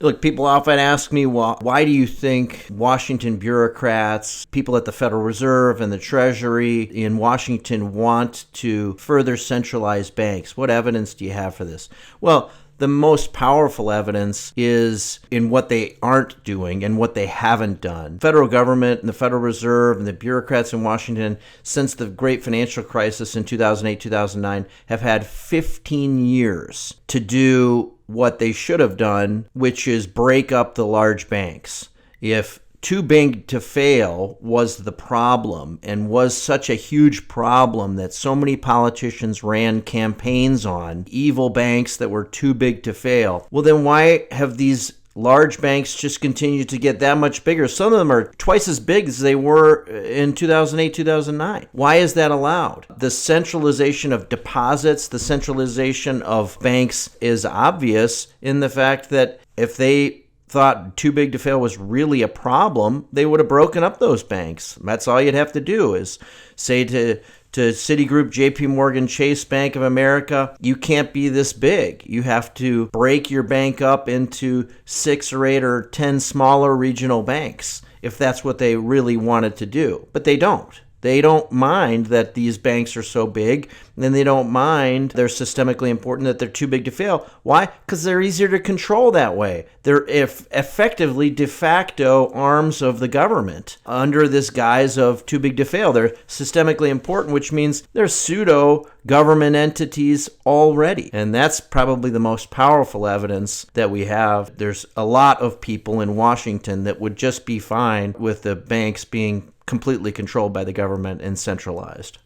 Look, people often ask me, why do you think Washington bureaucrats, people at the Federal Reserve and the Treasury in Washington want to further centralize banks? What evidence do you have for this? Well, the most powerful evidence is in what they aren't doing and what they haven't done. Federal government and the Federal Reserve and the bureaucrats in Washington, since the great financial crisis in 2008, 2009, have had 15 years to do what they should have done, which is break up the large banks. If too big to fail was the problem and was such a huge problem that so many politicians ran campaigns on, evil banks that were too big to fail, well, then why have these large banks just continued to get that much bigger? Some of them are twice as big as they were in 2008, 2009. Why is that allowed? The centralization of deposits, the centralization of banks is obvious in the fact that if they thought too big to fail was really a problem, they would have broken up those banks. That's all you'd have to do is say to Citigroup, JP Morgan, Chase, Bank of America, you can't be this big. You have to break your bank up into 6 or 8 or 10 smaller regional banks if that's what they really wanted to do. But they don't. They don't mind that these banks are so big, and they don't mind they're systemically important, that they're too big to fail. Why? Because they're easier to control that way. They're effectively de facto arms of the government under this guise of too big to fail. They're systemically important, which means they're pseudo-government entities already. And that's probably the most powerful evidence that we have. There's a lot of people in Washington that would just be fine with the banks being completely controlled by the government and centralized.